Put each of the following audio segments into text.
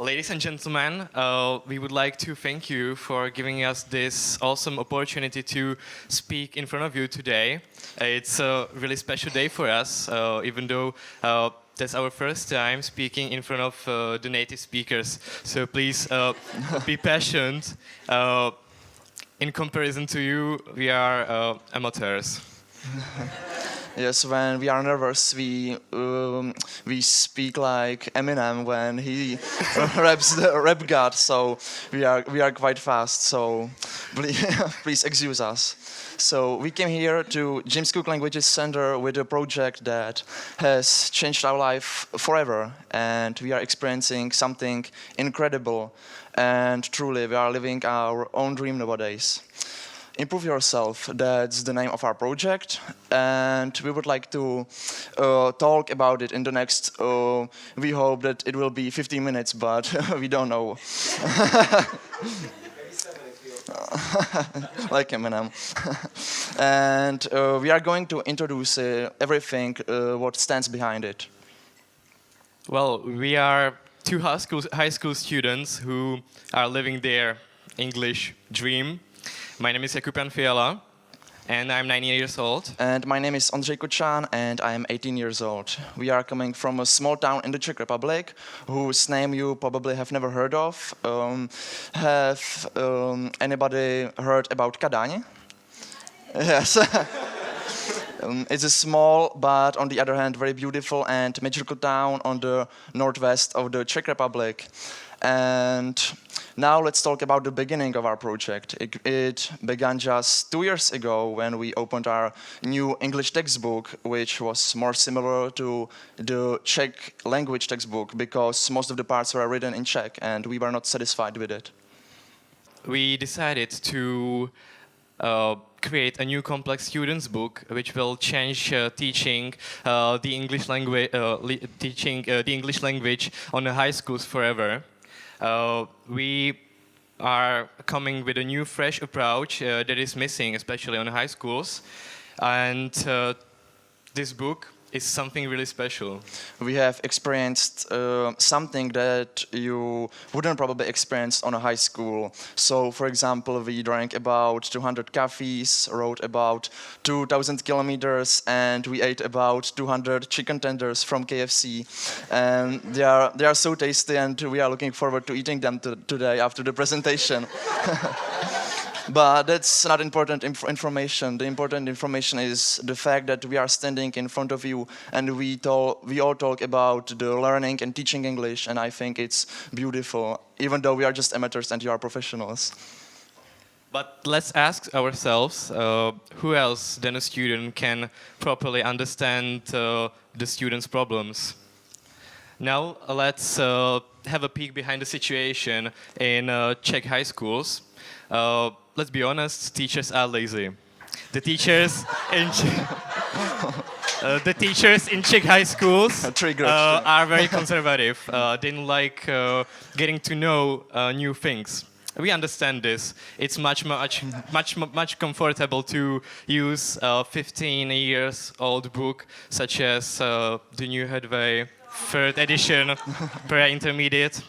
Ladies and gentlemen, we would like to thank you for giving us this awesome opportunity to speak in front of you today. It's a really special day for us, even though that's our first time speaking in front of the native speakers. So please be patient. In comparison to you, we are amateurs. Yes, when we are nervous, we speak like Eminem when he raps the rap god. So we are quite fast. So please excuse us. So we came here to James Cook Languages Center with a project that has changed our life forever, and we are experiencing something incredible. And truly, we are living our own dream nowadays. Improve Yourself, that's the name of our project, and we would like to talk about it in the next, we hope that it will be 15 minutes, but we don't know. Like Eminem. And we are going to introduce everything what stands behind it. Well, we are two high school students who are living their English dream. My name is Fiala, and I'm 9 years old. And my name is Kočan, and I am 18 years old. We are coming from a small town in the Czech Republic, whose name you probably have never heard of. Have anybody heard about Kadaň? Yes. It's a small, but on the other hand, very beautiful and magical town on the northwest of the Czech Republic. And now let's talk about the beginning of our project. It began just 2 years ago when we opened our new English textbook, which was more similar to the Czech language textbook because most of the parts were written in Czech and we were not satisfied with it. We decided to create a new complex students book which will change teaching the English language the English language on the high schools forever. We are coming with a new, fresh approach that is missing, especially on high schools, and this book is something really special. We have experienced something that you wouldn't probably experience on a high school. So, for example, we drank about 200 coffees, rode about 2,000 kilometers, and we ate about 200 chicken tenders from KFC. And they are so tasty, and we are looking forward to eating them today after the presentation. But that's not important information. The important information is the fact that we are standing in front of you and we all talk about the learning and teaching English, and I think it's beautiful, even though we are just amateurs and you are professionals. But let's ask ourselves, who else than a student can properly understand the student's problems? Now let's have a peek behind the situation in Czech high schools. Let's be honest, teachers are lazy. The teachers in Czech high schools are very conservative. They don't like getting to know new things. We understand this. It's much comfortable to use a 15 years old book such as the New Headway, 3rd edition, pre-intermediate,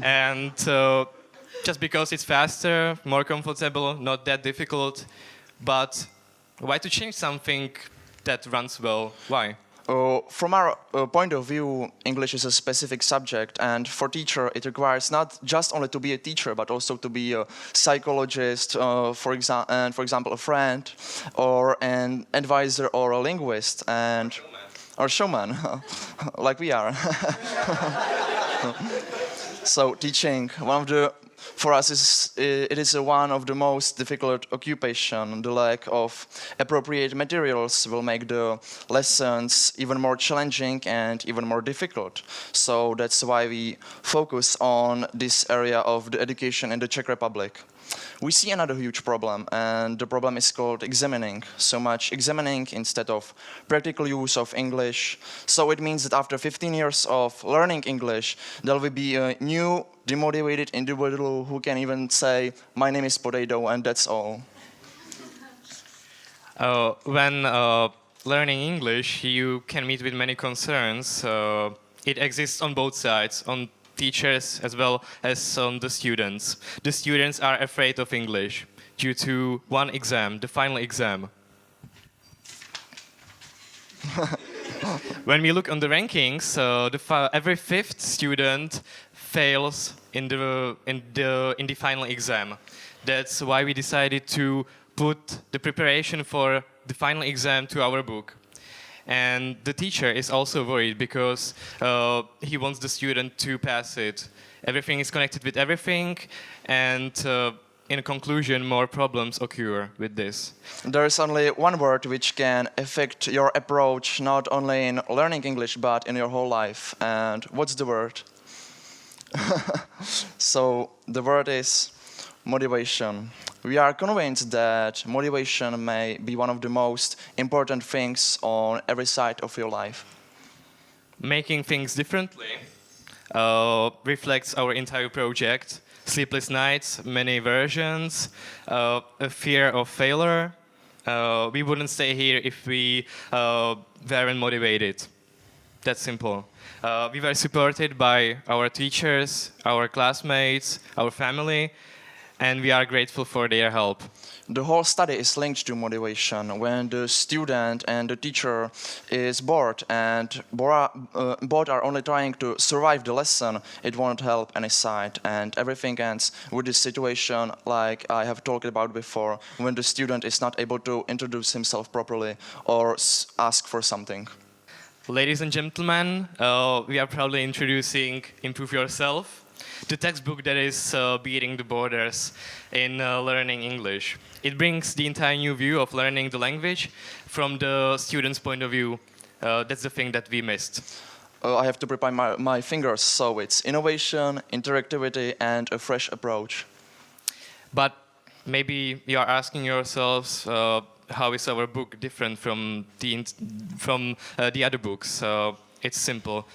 and just because it's faster, more comfortable, not that difficult. But why to change something that runs well? Why? From our point of view, English is a specific subject, and for teacher, it requires not just only to be a teacher, but also to be a psychologist, for example, a friend, or an advisor, or a linguist, or showman, like we are. So teaching, for us, it is one of the most difficult occupation. The lack of appropriate materials will make the lessons even more challenging and even more difficult. So that's why we focus on this area of the education in the Czech Republic. We see another huge problem, and the problem is called examining. So much examining instead of practical use of English. So it means that after 15 years of learning English, there will be a new demotivated individual who can even say, "My name is Potato," and that's all. When learning English, you can meet with many concerns. It exists on both sides. On teachers as well as the students. The students are afraid of English due to one exam, the final exam. When we look on the rankings, every fifth student fails in the final exam. That's why we decided to put the preparation for the final exam to our book. And the teacher is also worried because he wants the student to pass it. Everything is connected with everything, and in conclusion, more problems occur with this. There is only one word which can affect your approach, not only in learning English, but in your whole life. And what's the word? So the word is motivation. We are convinced that motivation may be one of the most important things on every side of your life. Making things differently reflects our entire project. Sleepless nights, many versions, a fear of failure. We wouldn't stay here if we weren't motivated. That's simple. We were supported by our teachers, our classmates, our family, and we are grateful for their help. The whole study is linked to motivation. When the student and the teacher is bored and both are only trying to survive the lesson, it won't help any side. And everything ends with this situation like I have talked about before, when the student is not able to introduce himself properly or ask for something. Ladies and gentlemen, we are proudly introducing Improve Yourself, the textbook that is beating the borders in learning English. It brings the entire new view of learning the language from the student's point of view. That's the thing that we missed. I have to prepare my fingers, so it's innovation, interactivity, and a fresh approach. But maybe you are asking yourselves, how is our book different from the other books? It's simple.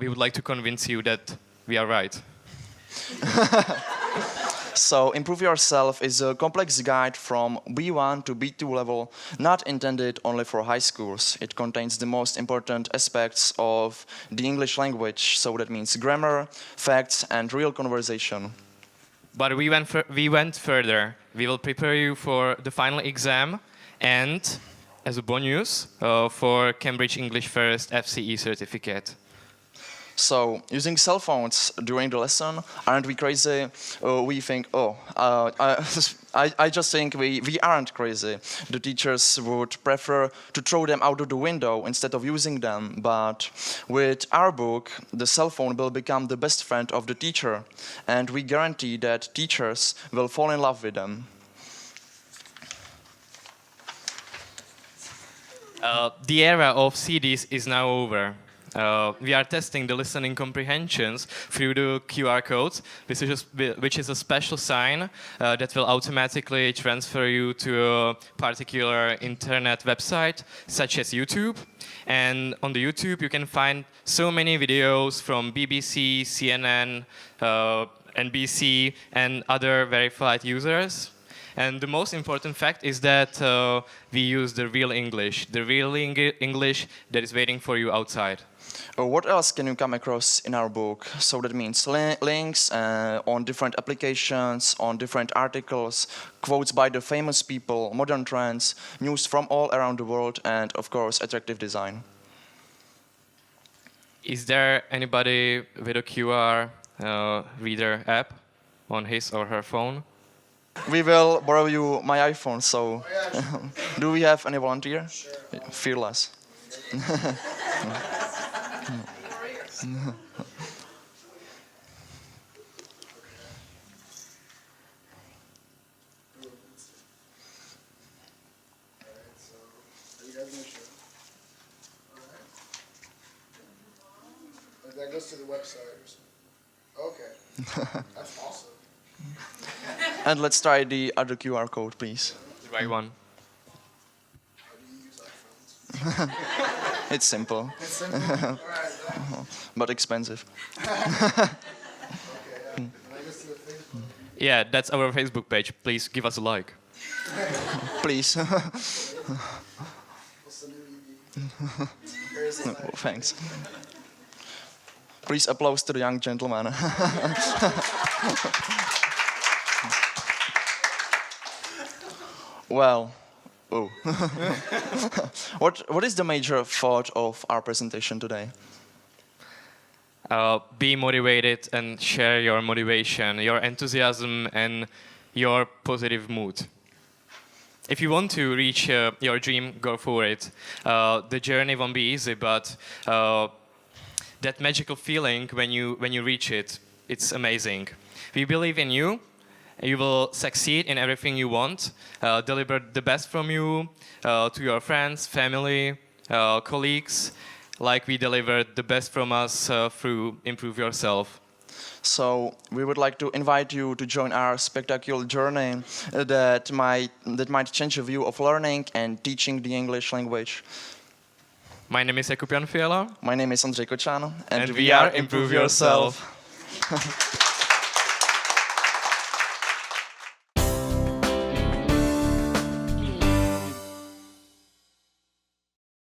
We would like to convince you that we are right. So, Improve Yourself is a complex guide from B1 to B2 level, not intended only for high schools. It contains the most important aspects of the English language, so that means grammar, facts, and real conversation. But we went further. We will prepare you for the final exam and, as a bonus, for Cambridge English First FCE certificate. So, using cell phones during the lesson, aren't we crazy? We think, I just think we aren't crazy. The teachers would prefer to throw them out of the window instead of using them. But with our book, the cell phone will become the best friend of the teacher. And we guarantee that teachers will fall in love with them. The era of CDs is now over. We are testing the listening comprehensions through the QR code, which is a special sign that will automatically transfer you to a particular internet website, such as YouTube. And on the YouTube, you can find so many videos from BBC, CNN, NBC, and other verified users. And the most important fact is that we use the real English that is waiting for you outside. What else can you come across in our book? So that means links on different applications, on different articles, quotes by the famous people, modern trends, news from all around the world, and of course, attractive design. Is there anybody with a QR reader app on his or her phone? We will borrow you my iPhone, so do we have any volunteer? Sure. Fearless. That goes to the website or something. Okay. That's awesome. And let's try the other QR code, please. The right one. How do you use iPhones? It's simple. It's simple? All right. But expensive. Okay. Can I just do a Facebook? Yeah, that's our Facebook page. Please give us a like. Please. What's the new ED? Thanks. Please applause to the young gentleman. Well, what is the major thought of our presentation today? Be motivated and share your motivation, your enthusiasm, and your positive mood. If you want to reach your dream, go for it. The journey won't be easy, but that magical feeling when you reach it, it's amazing. We believe in you. You will succeed in everything you want. Deliver the best from you to your friends, family, colleagues, like we delivered the best from us through Improve Yourself. So we would like to invite you to join our spectacular journey that might change your view of learning and teaching the English language. My name is Kočan Fiala. My name is Kočan J, and we are Improve Yourself.